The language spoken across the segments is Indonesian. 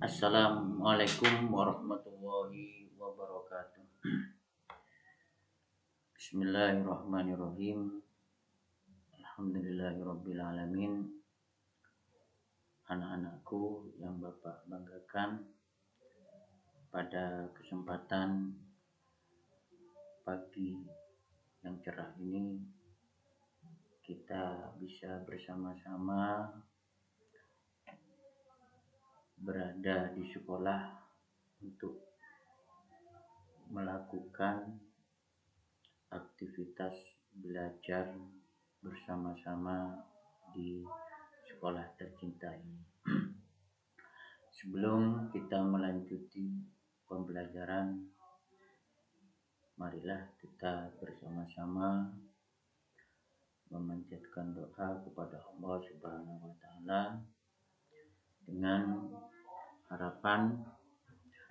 Assalamualaikum warahmatullahi wabarakatuh. Bismillahirrahmanirrahim. Alhamdulillahirabbil alamin. Anak-anakku yang Bapak banggakan, pada kesempatan pagi yang cerah ini kita bisa bersama-sama berada di sekolah untuk melakukan aktivitas belajar bersama-sama di sekolah tercinta ini. Sebelum kita melanjuti pembelajaran, marilah kita bersama-sama memanjatkan doa kepada Allah Subhanahu wa taala dengan harapan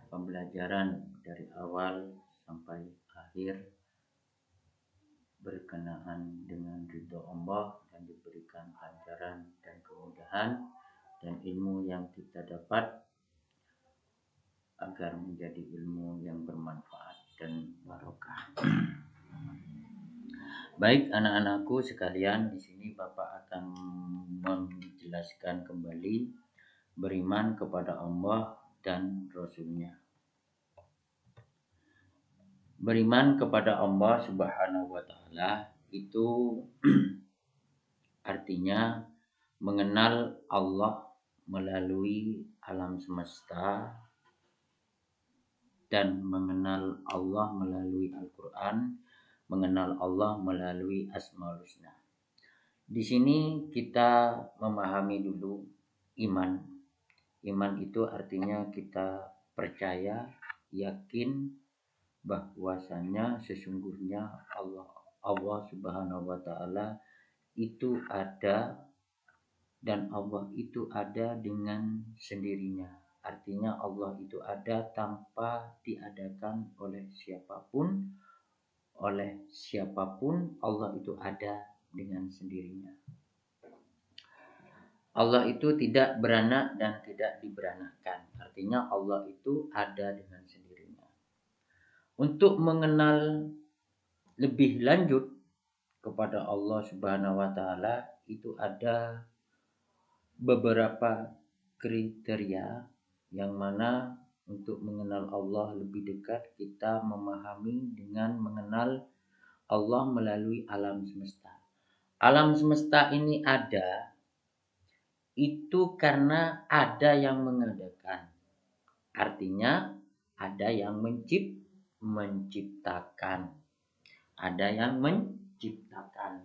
pembelajaran dari awal sampai akhir berkenaan dengan ridho Allah dan diberikan lancaran dan kemudahan, dan ilmu yang kita dapat agar menjadi ilmu yang bermanfaat dan barokah. Baik anak-anakku sekalian, di sini Bapak akan menjelaskan kembali beriman kepada Allah dan Rasul-Nya. Beriman kepada Allah Subhanahu wa taala itu artinya mengenal Allah melalui alam semesta dan mengenal Allah melalui Al-Qur'an, mengenal Allah melalui Asmaul Husna. Di sini kita memahami dulu iman. Iman itu artinya kita percaya, yakin bahwasanya sesungguhnya Allah Subhanahu wa taala itu ada, dan Allah itu ada dengan sendirinya. Artinya Allah itu ada tanpa diadakan oleh siapapun Allah itu ada dengan sendirinya. Allah itu tidak beranak dan tidak diberanakkan. Artinya Allah itu ada dengan sendirinya. Untuk mengenal lebih lanjut kepada Allah Subhanahu wa taala itu ada beberapa kriteria, yang mana untuk mengenal Allah lebih dekat kita memahami dengan mengenal Allah melalui alam semesta. Alam semesta ini ada itu karena ada yang mengadakan. Artinya ada yang menciptakan. Ada yang menciptakan.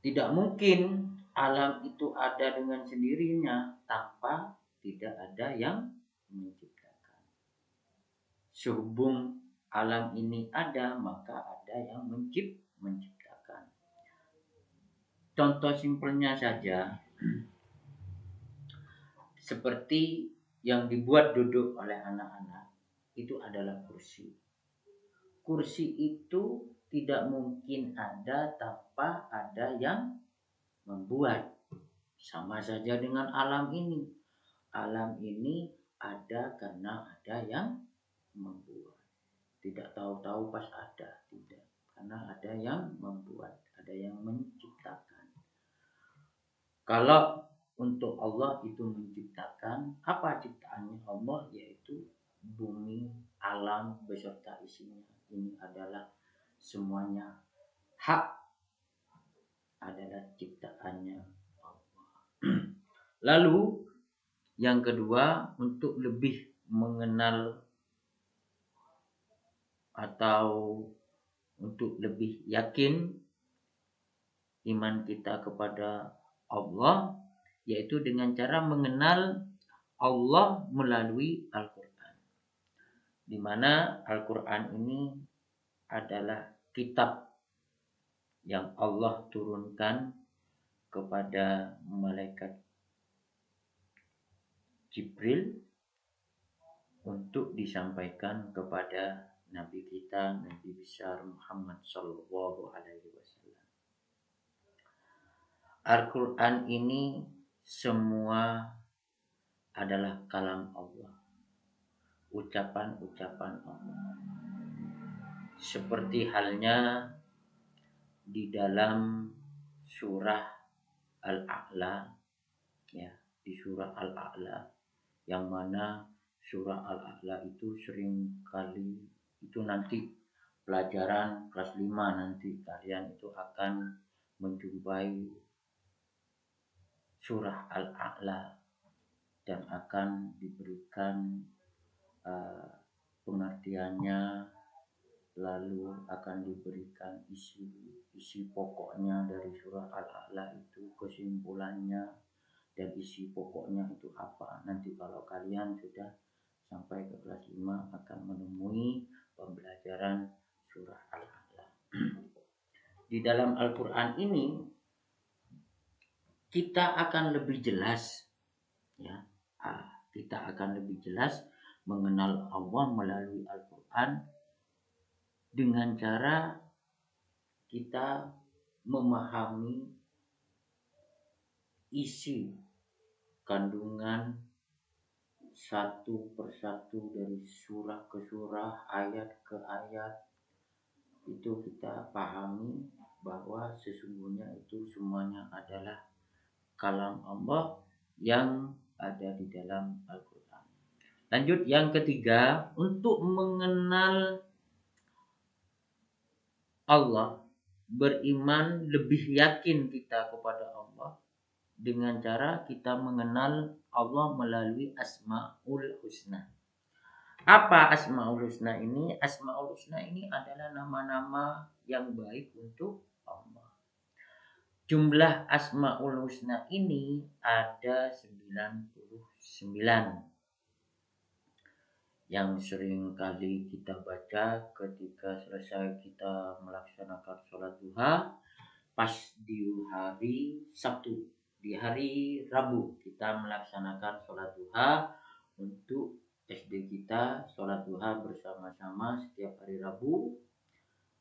Tidak mungkin alam itu ada dengan sendirinya tanpa tidak ada yang menciptakan. Sehubung alam ini ada, maka ada yang menciptakan. Contoh simpelnya saja, seperti yang dibuat duduk oleh anak-anak, itu adalah kursi. Kursi itu tidak mungkin ada tanpa ada yang membuat. Sama saja dengan alam ini. Alam ini ada karena ada yang membuat. Tidak tahu-tahu pas ada, tidak. Karena ada yang membuat, ada yang menciptakan. Kalau untuk Allah itu menciptakan, apa ciptaannya Allah? Yaitu bumi, alam beserta isinya. Ini adalah semuanya hak, adalah ciptaannya Allah. Lalu yang kedua, untuk lebih mengenal atau untuk lebih yakin iman kita kepada Allah, yaitu dengan cara mengenal Allah melalui Al-Quran. Di mana Al-Quran ini adalah kitab yang Allah turunkan kepada malaikat Jibril untuk disampaikan kepada Nabi kita, Nabi besar Muhammad sallallahu alaihi wasallam. Al-Quran ini semua adalah kalam Allah, ucapan-ucapan Allah. Seperti halnya di dalam surah Al-A'la, ya, di surah Al-A'la, yang mana surah Al-A'la itu sering kali itu nanti pelajaran kelas 5 nanti kalian itu akan menjumpai surah Al-A'la dan akan diberikan uh, pengertiannya, lalu akan diberikan isi pokoknya dari surah Al-A'la itu, kesimpulannya dan isi pokoknya itu apa. Nanti kalau kalian sudah sampai ke kelas 5 akan menemui pembelajaran surah Al-A'la. Di dalam Al-Quran ini kita akan lebih jelas, ya, kita akan lebih jelas mengenal Allah melalui Al-Quran dengan cara kita memahami isi kandungan satu persatu dari surah ke surah, ayat ke ayat. Itu kita pahami bahwa sesungguhnya itu semuanya adalah kalam Allah yang ada di dalam Al-Quran. Lanjut yang ketiga, untuk mengenal Allah, beriman, lebih yakin kita kepada Allah dengan cara kita mengenal Allah melalui Asmaul Husna. Apa Asmaul Husna ini? Asmaul Husna ini adalah nama-nama yang baik untuk Allah. Jumlah Asmaul Husna ini ada 99 yang sering kali kita baca ketika selesai kita melaksanakan sholat duha. Pas di hari Sabtu, di hari Rabu kita melaksanakan sholat duha untuk SD kita. Sholat duha bersama-sama setiap hari Rabu.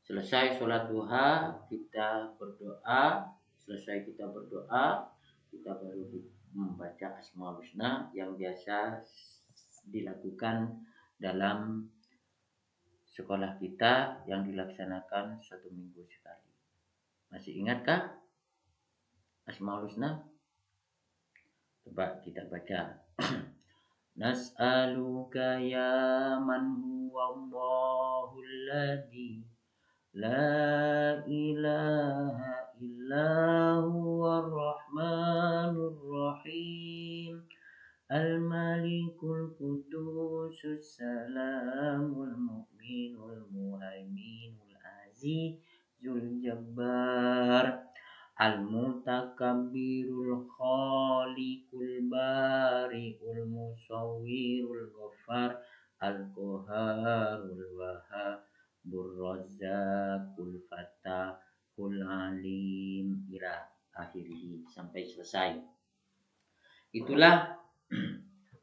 Selesai sholat duha kita berdoa. Selesai kita berdoa, kita baru membaca Asmaul Husna yang biasa dilakukan dalam sekolah kita yang dilaksanakan 1 minggu sekali. Masih ingatkah Asmaul Husna? Coba kita baca. Nas'aluka ya man huwa Allahul ladzi la ilaha illa huwar rahmanur rahim al-malikul qudusus salamul mu'minul muhaiminul azizul jabbar al-mutakabbirul khaliqul bari'ul musawwirul ghaffar al-qaharul wahhabur razzaqul fatahul alim ila akhirih, sampai selesai. Itulah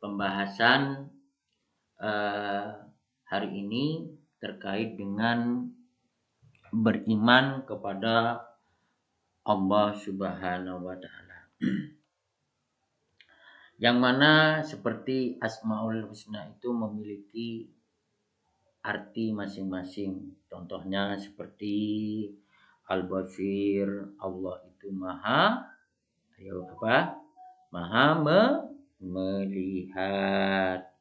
pembahasan hari ini terkait dengan beriman kepada Allah Subhanahu wa Ta'ala. Yang mana seperti Asmaul Husna itu memiliki arti masing-masing. Contohnya seperti Al-Basir, Allah itu maha, maha melihat.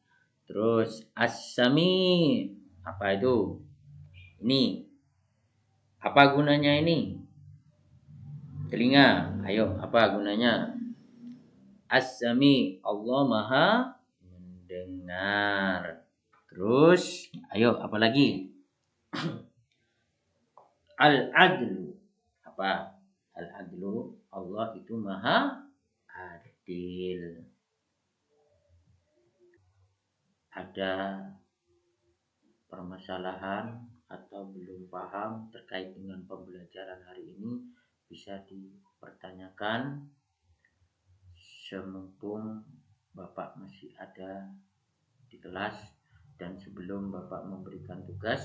Terus As-Sami, apa itu? Ini apa gunanya ini? Telinga, ayo, apa gunanya? As-Sami, Allah maha mendengar. Terus, ayo, apa lagi? Al-Adlu, apa? Al-Adlu, Allah itu maha adil. Ada permasalahan atau belum paham terkait dengan pembelajaran hari ini, bisa dipertanyakan semumpung Bapak masih ada di kelas dan sebelum Bapak memberikan tugas.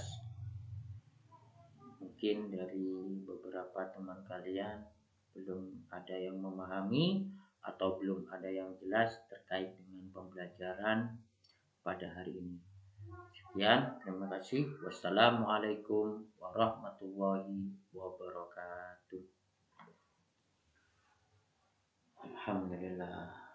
Mungkin dari beberapa teman kalian belum ada yang memahami atau belum ada yang jelas terkait dengan pembelajaran pada hari ini. Sekian, terima kasih. Wassalamualaikum warahmatullahi wabarakatuh. Alhamdulillah.